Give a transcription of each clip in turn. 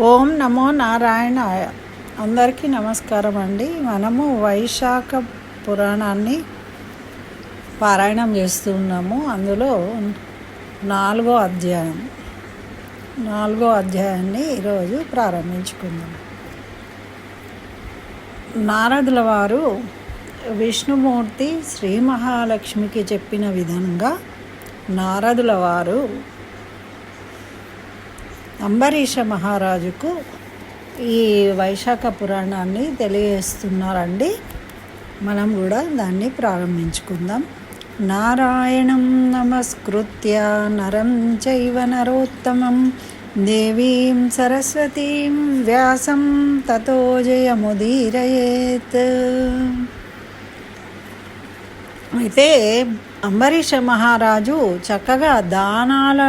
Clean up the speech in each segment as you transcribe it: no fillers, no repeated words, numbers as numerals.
ఓం నమో నారాయణాయ. అందరికీ నమస్కారం అండి. మనము వైశాఖ పురాణాన్ని పారాయణం చేస్తూ ఉన్నాము. అందులో నాలుగో అధ్యాయాన్ని ఈరోజు ప్రారంభించుకుందాం. నారదుల వారు విష్ణుమూర్తి శ్రీ మహాలక్ష్మికి చెప్పిన విధంగా నారదుల వారు అంబరీష మహారాజుకు ఈ వైశాఖ పురాణాన్ని తెలియజేస్తున్నారండి. మనం కూడా దాన్ని ప్రారంభించుకుందాం. నారాయణం నమస్కృత్య నరం చైవ నరోత్తమం దేవీం సరస్వతీం వ్యాసం తతో జయముదీరయేత్. అయితే అంబరీష మహారాజు చక్కగా దానాల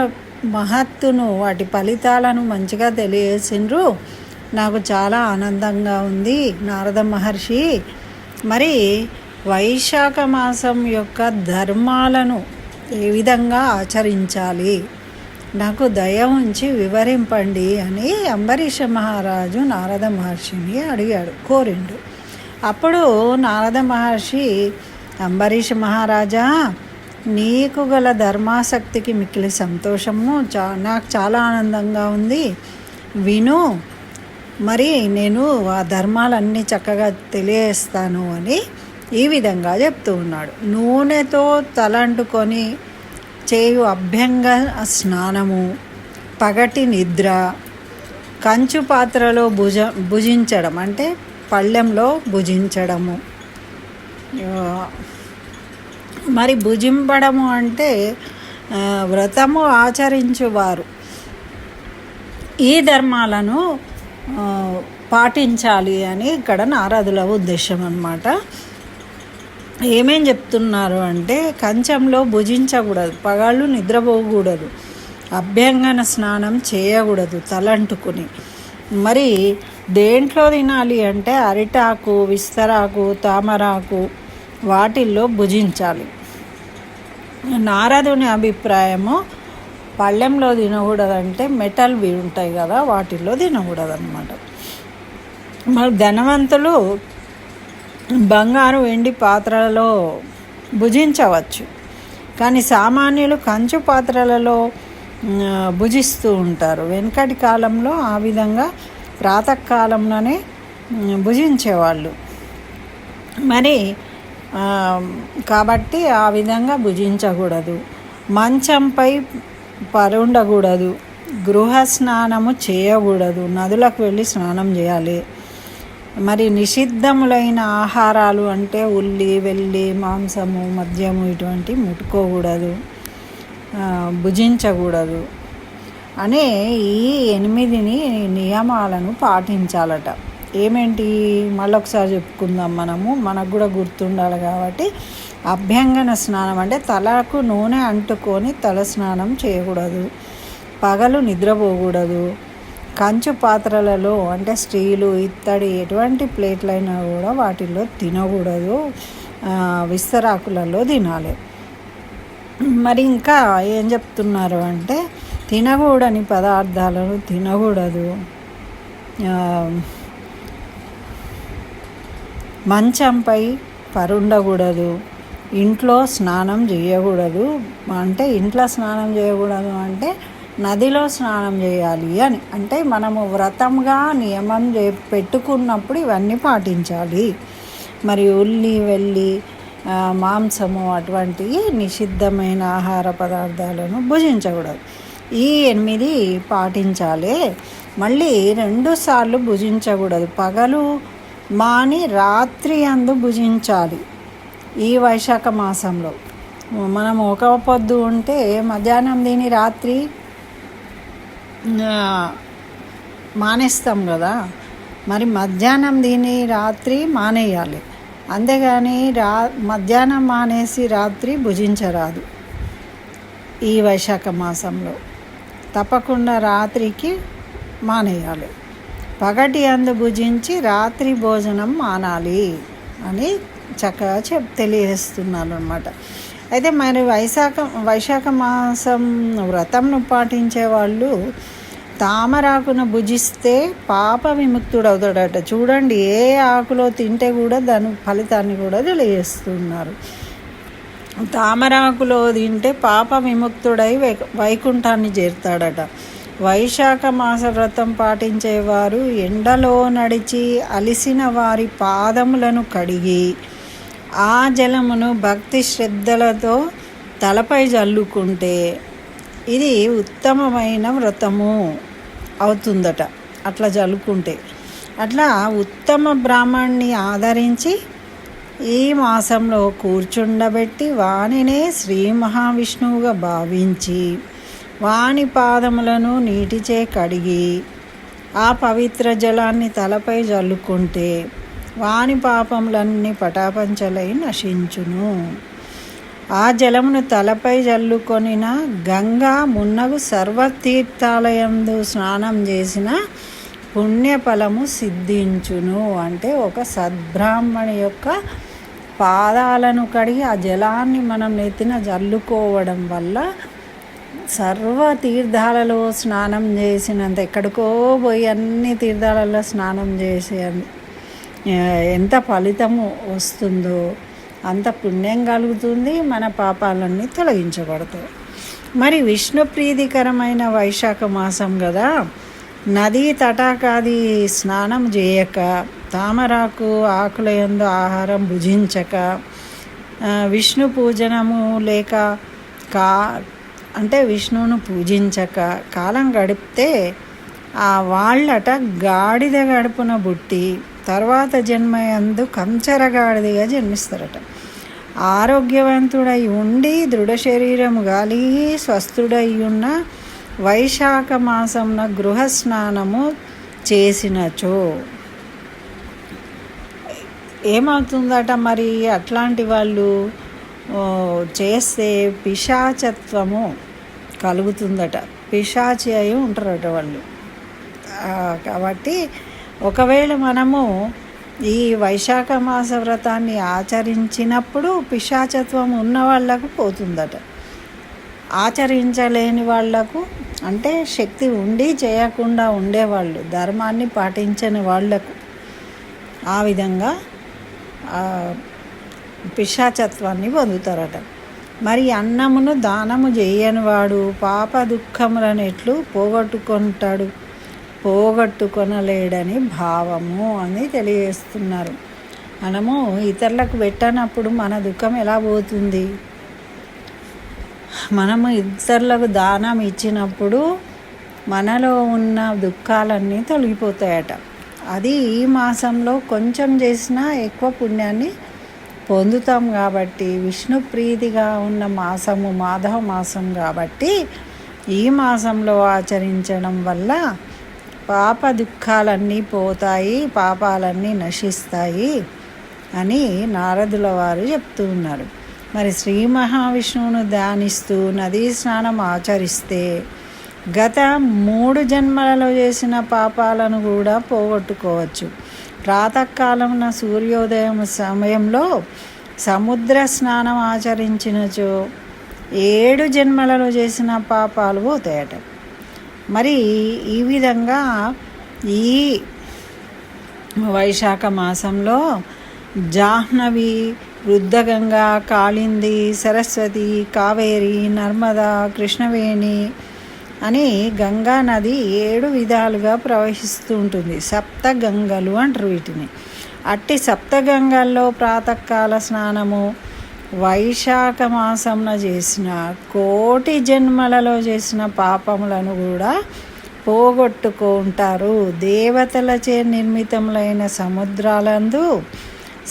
మహత్తును, వాటి ఫలితాలను మంచిగా తెలియజేసిండ్రు. నాకు చాలా ఆనందంగా ఉంది నారద మహర్షి. మరి వైశాఖ మాసం యొక్క ధర్మాలను ఏ విధంగా ఆచరించాలి, నాకు దయ ఉంచి వివరింపండి అని అంబరీష మహారాజు నారద మహర్షిని కోరిండు. అప్పుడు నారద మహర్షి, అంబరీష మహారాజా, నీకు గల ధర్మాసక్తికి మిక్కిలి సంతోషము, నాకు చాలా ఆనందంగా ఉంది, విను, మరి నేను ఆ ధర్మాలన్నీ చక్కగా తెలియజేస్తాను అని ఈ విధంగా చెప్తూ ఉన్నాడు. నూనెతో తలంటుకొని చేయు అభ్యంగ స్నానము, పగటి నిద్ర, కంచు పాత్రలో భుజించడం అంటే పళ్ళెంలో భుజించడము, మరి భుజింపడము అంటే వ్రతము ఆచరించువారు ఈ ధర్మాలను పాటించాలి అని ఇక్కడ నారదుల ఉద్దేశం అన్నమాట. ఏమేం చెప్తున్నారు అంటే, కంచంలో భుజించకూడదు, పగళ్ళు నిద్రపోకూడదు, అభ్యంగన స్నానం చేయకూడదు తలంటుకుని. మరి దేంట్లో తినాలి అంటే అరిటాకు, విస్తరాకు, తామరాకు వాటిల్లో భుజించాలి. నారదుని అభిప్రాయము పళ్ళెంలో తినకూడదంటే మెటల్వి ఉంటాయి కదా, వాటిల్లో తినకూడదు అన్నమాట. మరి ధనవంతులు బంగారు వెండి పాత్రలలో భుజించవచ్చు, కానీ సామాన్యులు కంచు పాత్రలలో భుజిస్తూ ఉంటారు. వెనకటి కాలంలో ఆ విధంగా ప్రాతకాలంలోనే భుజించేవాళ్ళు. మరి కాబట్టి ఆ విధంగా భుజించకూడదు, మంచంపై పరుండకూడదు, గృహ స్నానము చేయకూడదు, నదులకు వెళ్ళి స్నానం చేయాలి. మరి నిషిద్ధములైన ఆహారాలు అంటే ఉల్లి, వెల్లి, మాంసము, మద్యము ఇటువంటి ముట్టుకోకూడదు, భుజించకూడదు అనే ఈ 8 నియమాలను పాటించాలట. ఏమేంటి మళ్ళొకసారి చెప్పుకుందాం. మనకు కూడా గుర్తుండాలి కాబట్టి, అభ్యంగన స్నానం అంటే తలకు నూనె అంటుకొని తల స్నానం చేయకూడదు, పగలు నిద్రపోకూడదు, కంచు పాత్రలలో అంటే స్టీలు, ఇత్తడి ఎటువంటి ప్లేట్లైనా కూడా వాటిల్లో తినకూడదు, విస్తరాకులలో తినాలి. మరి ఇంకా ఏం చెప్తున్నారు అంటే, తినకూడని పదార్థాలను తినకూడదు, మంచంపై పరుండకూడదు, ఇంట్లో స్నానం చేయకూడదు. అంటే ఇంట్లో స్నానం చేయకూడదు అంటే నదిలో స్నానం చేయాలి అని. అంటే మనము వ్రతంగా నియమం పెట్టుకున్నప్పుడు ఇవన్నీ పాటించాలి. మరి ఉల్లి, వెల్లి, మాంసము అటువంటి నిషిద్ధమైన ఆహార పదార్థాలను భుజించకూడదు. ఈ 8 పాటించాలి. మళ్ళీ 2 సార్లు భుజించకూడదు, పగలు మాని రాత్రి అందు భుజించాలి. ఈ వైశాఖ మాసంలో మనం ఒక పొద్దు ఉంటే మధ్యాహ్నం తిని రాత్రి మానేస్తాం కదా, మరి మధ్యాహ్నం తిని రాత్రి మానేయాలి. అంతేగాని మధ్యాహ్నం మానేసి రాత్రి భుజించరాదు. ఈ వైశాఖ మాసంలో తప్పకుండా రాత్రికి మానేయాలి. పగటి అందు భుజించి రాత్రి భోజనం మానాలి అని చక్కగా తెలియజేస్తున్నారు అన్నమాట. అయితే మరి వైశాఖ మాసం వ్రతంను పాటించే వాళ్ళు తామరాకును భుజిస్తే పాప విముక్తుడవుతాడట. చూడండి, ఏ ఆకులో తింటే కూడా దాని ఫలితాన్ని కూడా తెలియజేస్తున్నారు. తామరాకులో తింటే పాప విముక్తుడై వైకుంఠాన్ని చేరుతాడట. వైశాఖ మాస వ్రతం పాటించేవారు ఎండలో నడిచి అలిసిన వారి పాదములను కడిగి ఆ జలమును భక్తి శ్రద్ధలతో తలపై జల్లుకుంటే ఇది ఉత్తమమైన వ్రతము అవుతుందట. అట్లా జల్లుకుంటే అట్లా ఉత్తమ బ్రాహ్మణ్ణి ఆదరించి ఈ మాసంలో కూర్చుండబెట్టి వానినే శ్రీ మహావిష్ణువుగా భావించి వాని పాదములను నీటిచే కడిగి ఆ పవిత్ర జలాన్ని తలపై జల్లుకుంటే వాని పాపములన్నీ పటాపంచలై నశించును. ఆ జలమును తలపై జల్లుకొనిన గంగా మున్నగు సర్వతీర్థాలయందు స్నానం చేసిన పుణ్యఫలము సిద్ధించును. అంటే ఒక సద్బ్రాహ్మణి యొక్క పాదాలను కడిగి ఆ జలాన్ని మనం నెత్తిన జల్లుకోవడం వల్ల సర్వ తీర్థాలలో స్నానం చేసినంత, ఎక్కడికో పోయి అన్ని తీర్థాలలో స్నానం చేసి ఎంత ఫలితము వస్తుందో అంత పుణ్యం కలుగుతుంది, మన పాపాలన్నీ తొలగించబడతాయి. మరి విష్ణు ప్రీతికరమైన వైశాఖ మాసం కదా, నదీ తటాకాది స్నానం చేయక, తామరాకు ఆకుల యందు ఆహారం భుజించక, విష్ణు పూజనము లేక అంటే విష్ణువును పూజించక కాలం గడిపితే ఆ వాళ్ళట గాడిద గడుపున బుట్టి తర్వాత జన్మయందు కంచరగాడిదిగా జన్మిస్తారట. ఆరోగ్యవంతుడై ఉండి దృఢ శరీరము కలిగి స్వస్థుడై ఉన్న వైశాఖ మాసంన గృహ స్నానము చేసినచో ఏమవుతుందట మరి? అట్లాంటి వాళ్ళు చేస్తే పిశాచత్వము కలుగుతుందట. పిశాచి అయి ఉంటారట వాళ్ళు. కాబట్టి ఒకవేళ మనము ఈ వైశాఖ మాస వ్రతాన్ని ఆచరించినప్పుడు పిశాచత్వం ఉన్న వాళ్లకు పోతుందట. ఆచరించలేని వాళ్లకు, అంటే శక్తి ఉండి చేయకుండా ఉండేవాళ్ళు, ధర్మాన్ని పాటించని వాళ్లకు ఆ విధంగా పిశాచత్వాన్ని పొందుతారట. మరి అన్నమును దానము చేయని వాడు పాప దుఃఖములనెట్లు పోగొట్టుకొనలేడని భావము అని తెలియజేస్తున్నారు. మనము ఇతరులకు పెట్టనప్పుడు మన దుఃఖం ఎలా పోతుంది? మనము ఇతరులకు దానం ఇచ్చినప్పుడు మనలో ఉన్న దుఃఖాలన్నీ తొలగిపోతాయట. అది ఈ మాసంలో కొంచెం చేసినా ఎక్కువ పుణ్యాన్ని పొందుతాం. కాబట్టి విష్ణు ప్రీతిగా ఉన్న మాసము మాధవ మాసం కాబట్టి ఈ మాసంలో ఆచరించడం వల్ల పాప దుఃఖాలన్నీ పోతాయి, పాపాలన్నీ నశిస్తాయి అని నారదుల వారు చెప్తూ ఉన్నారు. మరి శ్రీ మహావిష్ణువును ధ్యానిస్తూ నదీ స్నానం ఆచరిస్తే గత 3 జన్మలలో చేసిన పాపాలను కూడా పోగొట్టుకోవచ్చు. ప్రాతకాలమున సూర్యోదయం సమయంలో సముద్ర స్నానం ఆచరించినచో 7 జన్మలలో చేసిన పాపాలు పోతాయట. మరి ఈ విధంగా ఈ వైశాఖ మాసంలో జాహ్నవి, రుద్రగంగా, కాళింది, సరస్వతి, కావేరి, నర్మదా, కృష్ణవేణి అని గంగా నది 7 విధాలుగా ప్రవహిస్తూ ఉంటుంది. సప్త గంగలు అంటారు వీటిని. అట్టి సప్తగంగల్లో ప్రాతకాల స్నానము వైశాఖ మాసంన చేసిన 1,000,000 జన్మలలో చేసిన పాపములను కూడా పోగొట్టుకుంటారు. దేవతలచే నిర్మితములైన సముద్రాలందు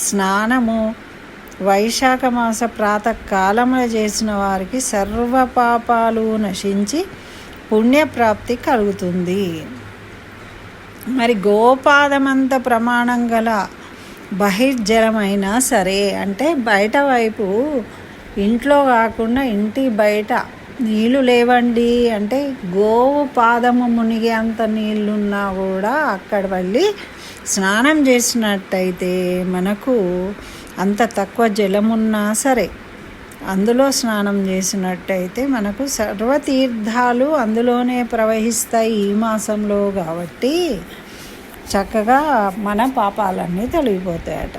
స్నానము వైశాఖ మాస ప్రాతకాలంలో చేసిన వారికి సర్వ పాపాలు నశించి పుణ్యప్రాప్తి కలుగుతుంది. మరి గోపాదమంత ప్రమాణం గల బహిర్జలమైనా సరే, అంటే బయట వైపు ఇంట్లో కాకుండా ఇంటి బయట నీళ్ళు లేవండి అంటే గోవు పాదము మునిగే అంత నీళ్ళున్నా కూడా అక్కడ వెళ్ళి స్నానం చేసినట్టయితే మనకు అంత తక్కువ జలమున్నా సరే అందులో స్నానం చేసినట్టయితే మనకు సర్వతీర్థాలు అందులోనే ప్రవహిస్తాయి ఈ మాసంలో కాబట్టి చక్కగా మన పాపాలన్నీ తొలగిపోతాయట.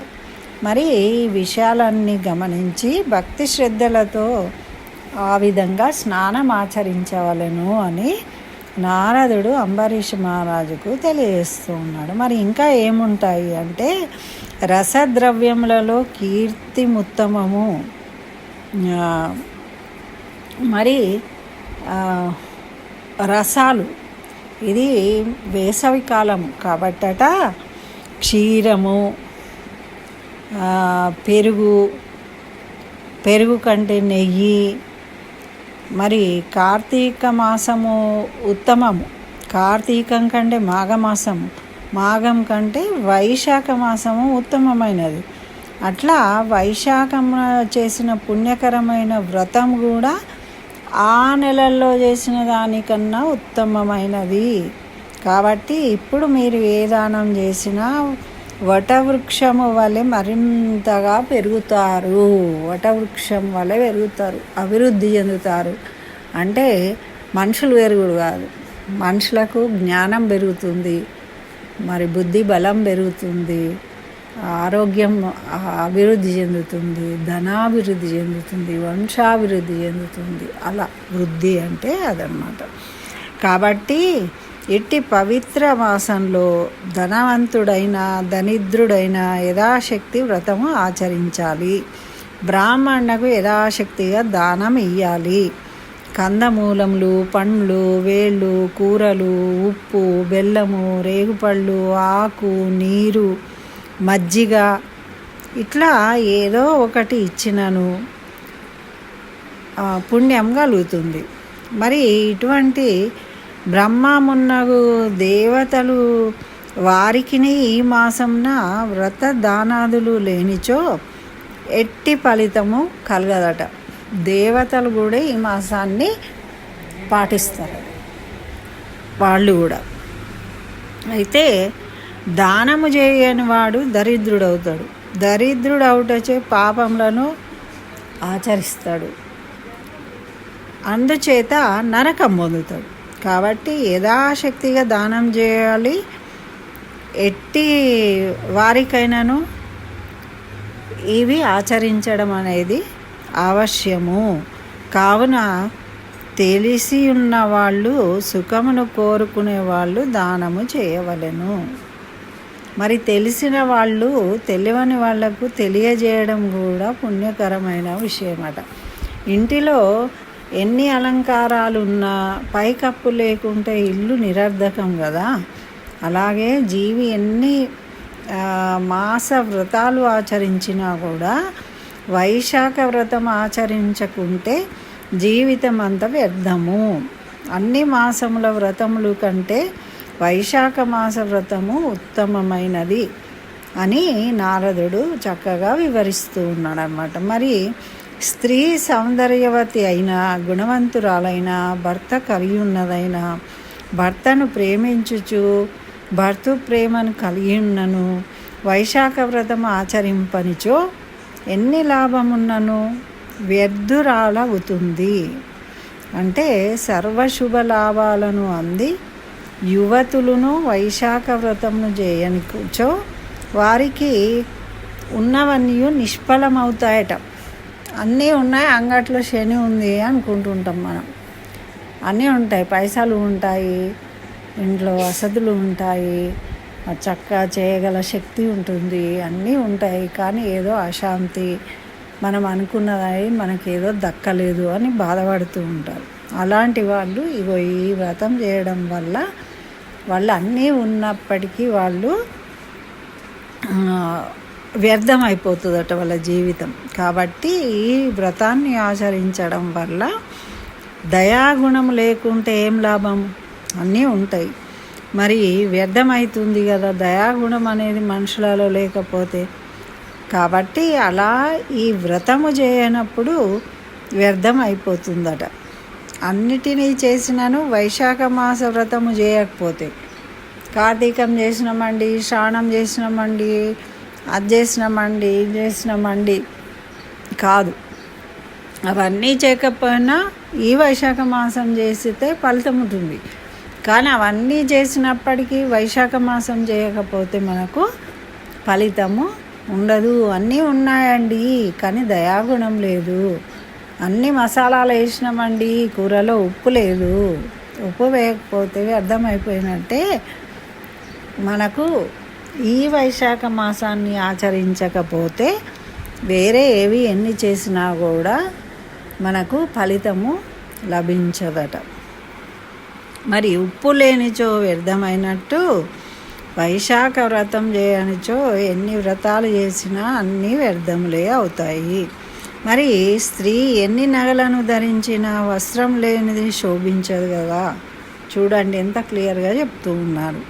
మరి ఈ విషయాలన్నీ గమనించి భక్తి శ్రద్ధలతో ఆ విధంగా స్నానం ఆచరించవలెను అని నారదుడు అంబరీష్ మహారాజుకు తెలియజేస్తూ ఉన్నాడు. మరి ఇంకా ఏముంటాయి అంటే రసద్రవ్యములలో కీర్తి ఉత్తమము. మరి రసాలు ఇది వేసవి కాలం కాబట్టట క్షీరము, పెరుగు కంటే నెయ్యి. మరి కార్తీక మాసము ఉత్తమము. కార్తీకం కంటే మాఘమాసము, మాఘం కంటే వైశాఖ మాసము ఉత్తమమైనది. అట్లా వైశాఖం చేసిన పుణ్యకరమైన వ్రతం కూడా ఆ నెలల్లో చేసిన దానికన్నా ఉత్తమమైనది. కాబట్టి ఇప్పుడు మీరు ఏ దానం చేసినా వటవృక్షము వలె మరింతగా పెరుగుతారు. వటవృక్షం వలె పెరుగుతారు, అభివృద్ధి చెందుతారు. అంటే మనుషులు పెరుగుడు కాదు, మనుషులకు జ్ఞానం పెరుగుతుంది, మరి బుద్ధి బలం పెరుగుతుంది, ఆరోగ్యం అభివృద్ధి చెందుతుంది, ధనాభివృద్ధి చెందుతుంది, వంశాభివృద్ధి చెందుతుంది. అలా వృద్ధి అంటే అదనమాట. కాబట్టి ఇట్టి పవిత్ర మాసంలో ధనవంతుడైన దరిద్రుడైన యథాశక్తి వ్రతము ఆచరించాలి. బ్రాహ్మణులకు యథాశక్తిగా దానం ఇయ్యాలి. కందమూలములు, పండ్లు, వేళ్ళు, కూరలు, ఉప్పు, బెల్లము, రేగుపళ్ళు, ఆకు, నీరు, మజ్జిగ ఇట్లా ఏదో ఒకటి ఇచ్చినను పుణ్యం కలుగుతుంది. మరి ఇటువంటి బ్రహ్మమున్నగు దేవతలు వారికి ఈ మాసంన వ్రత దానాదులు లేనిచో ఎట్టి ఫలితము కలగదట. దేవతలు కూడా ఈ మాసాన్ని పాటిస్తారు వాళ్ళు కూడా. అయితే దానము చేయని వాడు దరిద్రుడవుతాడు. దరిద్రుడవుటచే పాపములను ఆచరిస్తాడు, అందుచేత నరకం పొందుతాడు. కాబట్టి యథాశక్తిగా దానం చేయాలి. ఎట్టి వారికైనాను ఇవి ఆచరించడం అనేది అవశ్యము. కావున తెలిసి ఉన్న వాళ్ళు, సుఖమును కోరుకునే వాళ్ళు దానము చేయవలెను. మరి తెలిసిన వాళ్ళు తెలియని వాళ్లకు తెలియజేయడం కూడా పుణ్యకరమైన విషయమట. ఇంటిలో ఎన్ని అలంకారాలు ఉన్నా పైకప్పు లేకుంటే ఇల్లు నిరర్ధకం కదా. అలాగే జీవి ఎన్ని మాస వ్రతాలు ఆచరించినా కూడా వైశాఖ వ్రతం ఆచరించకుంటే జీవితం అంతా వ్యర్థము. అన్ని మాసముల వ్రతముల కంటే వైశాఖ మాస వ్రతము ఉత్తమమైనది అని నారదుడు చక్కగా వివరిస్తూ ఉన్నాడు అన్నమాట. మరి స్త్రీ సౌందర్యవతి అయినా, గుణవంతురాలైన, భర్త కలిగి ఉన్నదైనా, భర్తను ప్రేమించుచు భర్త ప్రేమను కలిగి ఉన్నను వైశాఖ వ్రతం ఆచరింపనిచో ఎన్ని లాభమున్నను వ్యర్థురాలవుతుంది. అంటే సర్వశుభ లాభాలను అంది యువతులను వైశాఖ వ్రతమును చేయనిచో వారికి ఉన్నవన్నీ నిష్ఫలమవుతాయట. అన్నీ ఉన్నాయి, అంగట్లో శని ఉంది అనుకుంటుంటాం మనం. అన్నీ ఉంటాయి, పైసలు ఉంటాయి, ఇంట్లో వసతులు ఉంటాయి, చక్కగా చేయగల శక్తి ఉంటుంది, అన్నీ ఉంటాయి. కానీ ఏదో అశాంతి, మనం అనుకున్నది మనకేదో దక్కలేదు అని బాధపడుతూ ఉంటారు. అలాంటి వాళ్ళు ఇగో ఈ వ్రతం చేయడం వల్ల వాళ్ళు అన్నీ ఉన్నప్పటికీ వాళ్ళు వ్యర్థమైపోతుందట వాళ్ళ జీవితం. కాబట్టి ఈ వ్రతాన్ని ఆచరించడం వల్ల దయాగుణం లేకుంటే ఏం లాభం? అన్నీ ఉంటాయి, మరి వ్యర్థమవుతుంది కదా దయాగుణం అనేది మనుషులలో లేకపోతే. కాబట్టి అలా ఈ వ్రతము చేయనప్పుడు వ్యర్థం అయిపోతుందట. అన్నిటినీ చేసినాను వైశాఖ మాస వ్రతము చేయకపోతే, కార్తీకం చేసినామండి, శ్రావణం చేసినామండి, అది చేసినామండి, ఇది చేసినామండి కాదు. అవన్నీ చేయకపోయినా ఈ వైశాఖ మాసం చేస్తే ఫలితం ఉంటుంది. కానీ అవన్నీ చేసినప్పటికీ వైశాఖ మాసం చేయకపోతే మనకు ఫలితము ఉండదు. అన్నీ ఉన్నాయండి కానీ దయాగుణం లేదు. అన్ని మసాలాలు వేసినామండి, కూరలో ఉప్పు లేదు. ఉప్పు వేయకపోతే అర్థమైపోయినట్టే. మనకు ఈ వైశాఖ మాసాన్ని ఆచరించకపోతే వేరే ఏవి ఎన్ని చేసినా కూడా మనకు ఫలితము లభించదట. మరి ఉప్పు లేనిచో వ్యర్థమైనట్టు వైశాఖ వ్రతం చేయనిచో ఎన్ని వ్రతాలు చేసినా అన్నీ వ్యర్థములే అవుతాయి. మరి స్త్రీ ఎన్ని నగలను ధరించినా వస్త్రం లేనిది శోభించదు కదా. చూడండి ఎంత క్లియర్గా చెప్తూ ఉన్నారు.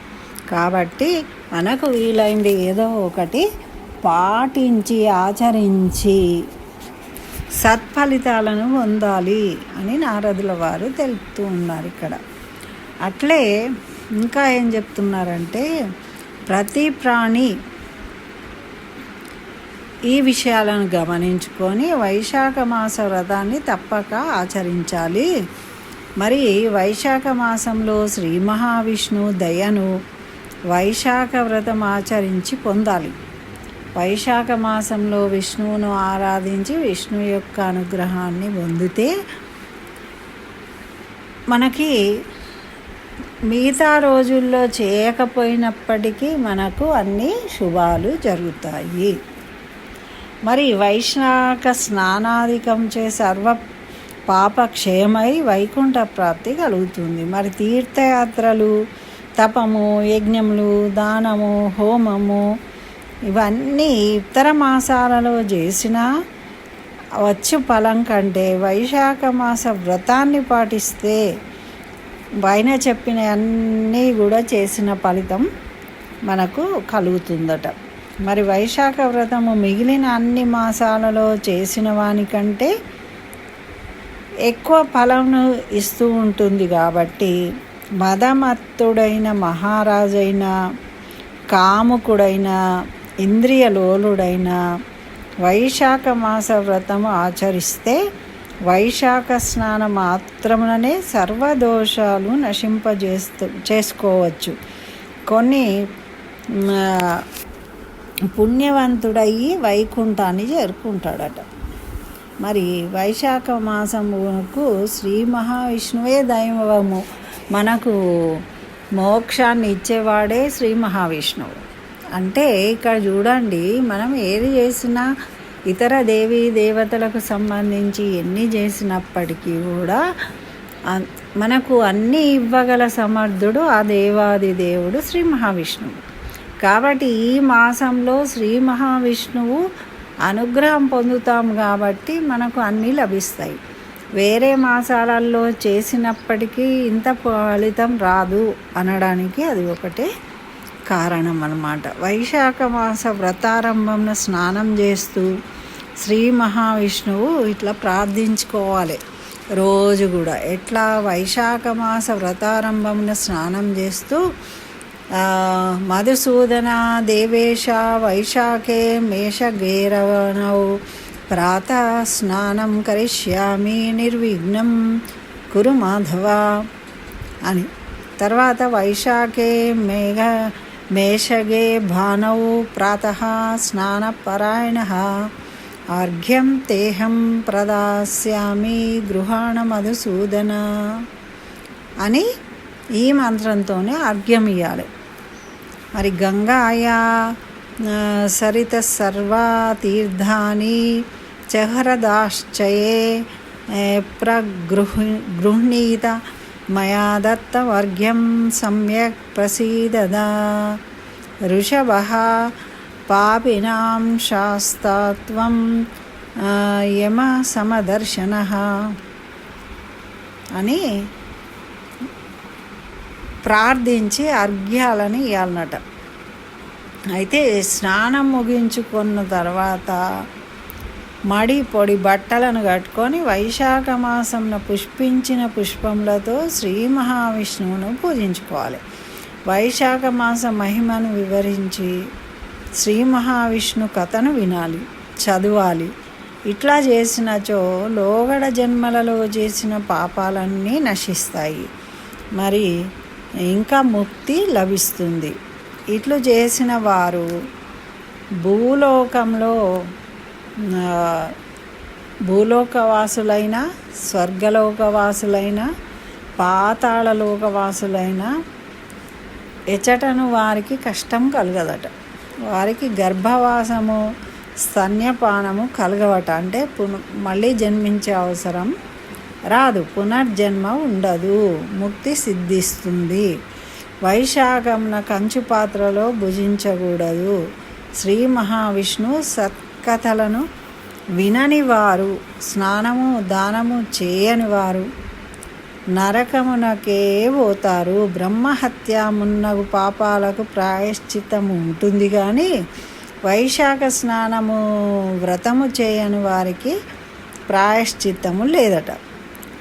కాబట్టి మనకు వీలైంది ఏదో ఒకటి పాటించి ఆచరించి సత్ఫలితాలను పొందాలి అని నారదుల వారు తెలుపుతూ ఉన్నారు ఇక్కడ. అట్లే ఇంకా ఏం చెప్తున్నారంటే, ప్రతి ప్రాణి ఈ విషయాలను గమనించుకొని వైశాఖ మాస వ్రతాన్ని తప్పక ఆచరించాలి. మరి వైశాఖ మాసంలో శ్రీ మహావిష్ణువు దయను వైశాఖ వ్రతం ఆచరించి పొందాలి. వైశాఖ మాసంలో విష్ణువును ఆరాధించి విష్ణు యొక్క అనుగ్రహాన్ని పొందితే మనకి మిగతా రోజుల్లో చేయకపోయినప్పటికీ మనకు అన్ని శుభాలు జరుగుతాయి. మరి వైశాఖ స్నానాధికంచే సర్వ పాపక్షయమై వైకుంఠ ప్రాప్తి కలుగుతుంది. మరి తీర్థయాత్రలు, తపము, యజ్ఞములు, దానము, హోమము ఇవన్నీ ఇతర మాసాలలో చేసిన వచ్చు ఫలం కంటే వైశాఖ మాస వ్రతాన్ని పాటిస్తే పైన చెప్పిన అన్నీ కూడా చేసిన ఫలితం మనకు కలుగుతుందట. మరి వైశాఖ వ్రతము మిగిలిన అన్ని మాసాలలో చేసిన వానికంటే ఎక్కువ ఫలంను ఇస్తూ ఉంటుంది. కాబట్టి మదమత్తుడైన మహారాజైన, కాముకుడైన, ఇంద్రియలోలుడైన వైశాఖ మాస వ్రతము ఆచరిస్తే వైశాఖ స్నానం మాత్రముననే సర్వదోషాలు చేసుకోవచ్చు. కొన్ని పుణ్యవంతుడయ్యి వైకుంఠాన్ని చేరుకుంటాడట. మరి వైశాఖ మాసముకు శ్రీ మహావిష్ణువే దైవము. మనకు మోక్షాన్ని ఇచ్చేవాడే శ్రీ మహావిష్ణువు. అంటే ఇక్కడ చూడండి, మనం ఏది చేసినా ఇతర దేవీ దేవతలకు సంబంధించి ఎన్ని చేసినప్పటికీ కూడా మనకు అన్నీ ఇవ్వగల సమర్థుడు ఆ దేవాది దేవుడు శ్రీ మహావిష్ణువు. కాబట్టి ఈ మాసంలో శ్రీ మహావిష్ణువు అనుగ్రహం పొందుతాం కాబట్టి మనకు అన్నీ లభిస్తాయి. వేరే మాసాలలో చేసినప్పటికీ ఇంత ఫలితం రాదు అనడానికి అది ఒకటే కారణం అన్నమాట. వైశాఖ మాస వ్రతారంభంన స్నానం చేస్తూ శ్రీ మహావిష్ణువు ఇట్లా ప్రార్థించుకోవాలి రోజు కూడా. ఎట్లా? వైశాఖ మాస వ్రతారంభంన స్నానం చేస్తూ మధుసూదన దేవేశ వైశాఖే మేషగేరవనౌ ప్రాతః స్నానం కరిష్యామి నిర్విఘ్నం కురు మాధవ అని. తర్వాత వైశాఖే మేషగే భానౌ ప్రాతః స్నానపరాయణః అర్ఘ్యం తేహం ప్రదాస్యామి గృహాణ మధుసూదన అని ఈ మంత్రంతోనే అర్ఘ్యం ఇవ్వాలి. మరి గంగాయా సరిత సర్వా తీర్థాని చహరదాశ్చయే గృహ్ణీత మయా దత్తవర్ఘ్యం సమ్యక్ ప్రసీదద ఋషభః పాపినాం శాస్తాత్వం యమ సమదర్శనః అని ప్రార్థించి అర్ఘ్యాలని ఇవ్వాలన్నట. అయితే స్నానం ముగించుకున్న తర్వాత మడి పొడి బట్టలను కట్టుకొని వైశాఖ మాసంలో పుష్పించిన పుష్పములతో శ్రీ మహావిష్ణువును పూజించుకోవాలి. వైశాఖ మాస మహిమను వివరించి శ్రీ మహావిష్ణు కథను వినాలి, చదవాలి. ఇట్లా చేసినచో లోగడ జన్మలలో చేసిన పాపాలన్నీ నశిస్తాయి, మరి ఇంకా ముక్తి లభిస్తుంది. ఇట్లు చేసిన వారు భూలోకంలో భూలోకవాసులైన, స్వర్గలోకవాసులైన, పాతాళలోకవాసులైన ఎచటను వారికి కష్టం కలగదట. వారికి గర్భవాసము, స్తన్యపానము కలగవట. అంటే మళ్ళీ జన్మించే అవసరం రాదు, పునర్జన్మ ఉండదు, ముక్తి సిద్ధిస్తుంది. వైశాఖంన కంచు పాత్రలో భుజించకూడదు. శ్రీ మహావిష్ణు సత్కథలను వినని వారు, స్నానము దానము చేయని వారు నరకమునకే పోతారు. బ్రహ్మహత్య మున్నగు పాపాలకు ప్రాయశ్చిత్తము ఉంటుంది, కానీ వైశాఖ స్నానము వ్రతము చేయని వారికి ప్రాయశ్చిత్తము లేదట.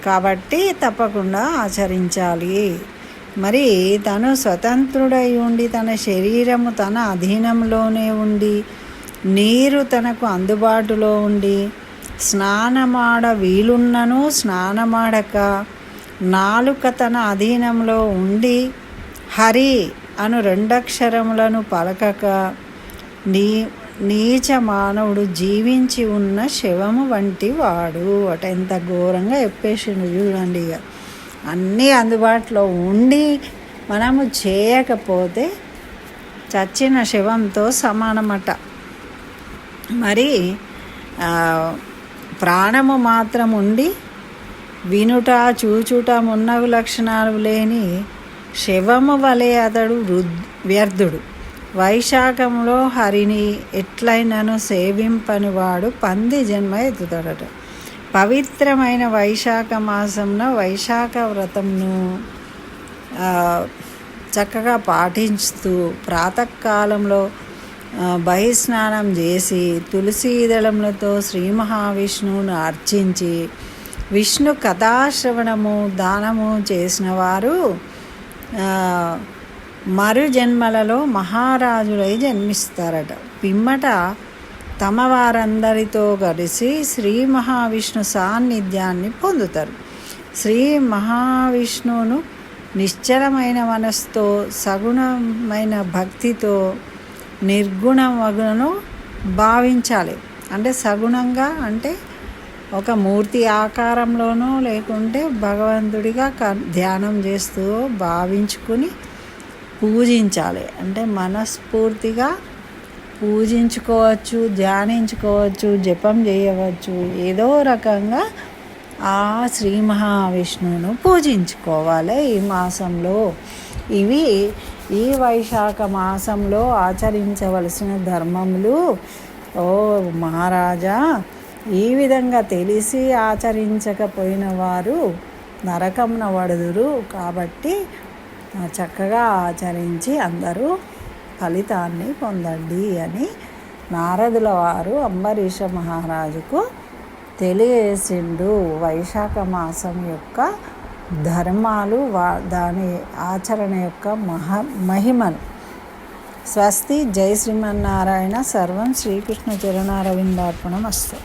కాబట్టి తప్పకుండా ఆచరించాలి. మరి తను స్వతంత్రుడై ఉండి, తన శరీరము తన అధీనంలోనే ఉండి, నీరు తనకు అందుబాటులో ఉండి, స్నానమాడ వీలున్నను స్నానమాడక, నాలుక తన అధీనంలో ఉండి, హరి అను రెండక్షరములను పలకక, నీచ మానవుడు జీవించి ఉన్న శవము వంటి వాడు అట. ఎంత ఘోరంగా చెప్పేసిండు చూడండి. ఇక అన్నీ అందుబాటులో ఉండి మనము చేయకపోతే చచ్చిన శవంతో సమానమట. మరి ప్రాణము మాత్రం ఉండి వినుట, చూచుట మున్నగు లక్షణాలు లేని శవము వలె అతడు వ్యర్థుడు. వైశాఖంలో హరిని ఎట్లయినను సేవింపని వాడు పంది జన్మ ఎత్తుతాడట. పవిత్రమైన వైశాఖ మాసంన వైశాఖ వ్రతంను చక్కగా పాటిస్తూ ప్రాతకాలంలో బహిస్నానం చేసి తులసీదళములతో శ్రీ మహావిష్ణువును అర్చించి విష్ణు కథాశ్రవణము దానము చేసిన వారు మరు జన్మలలో మహారాజులై జన్మిస్తారట. పిమ్మట తమ వారందరితో కలిసి శ్రీ మహావిష్ణు సాన్నిధ్యాన్ని పొందుతారు. శ్రీ మహావిష్ణువును నిశ్చలమైన మనస్సుతో, సగుణమైన భక్తితో నిర్గుణమగును భావించాలి. అంటే సగుణంగా అంటే ఒక మూర్తి ఆకారంలోనో లేకుంటే భగవంతుడిగా ధ్యానం చేస్తూ భావించుకుని పూజించాలి. అంటే మనస్ఫూర్తిగా పూజించుకోవచ్చు, ధ్యానించుకోవచ్చు, జపం చేయవచ్చు. ఏదో రకంగా ఆ శ్రీ మహావిష్ణువును పూజించుకోవాలి ఈ మాసంలో. ఇవి ఈ వైశాఖ మాసంలో ఆచరించవలసిన ధర్మములు. ఓ మహారాజా, ఈ విధంగా తెలిసి ఆచరించకపోయిన వారు నరకమున పడుదురు. కాబట్టి చక్కగా ఆచరించి అందరూ ఫలితాన్ని పొందండి అని నారదుల వారు అంబరీష మహారాజుకు తెలియజేసిండు. వైశాఖ మాసం యొక్క ధర్మాలు, దాని ఆచరణ యొక్క మహిమను. స్వస్తి. జై శ్రీమన్నారాయణ. సర్వం శ్రీకృష్ణ చరణారవిందార్పణమస్తు.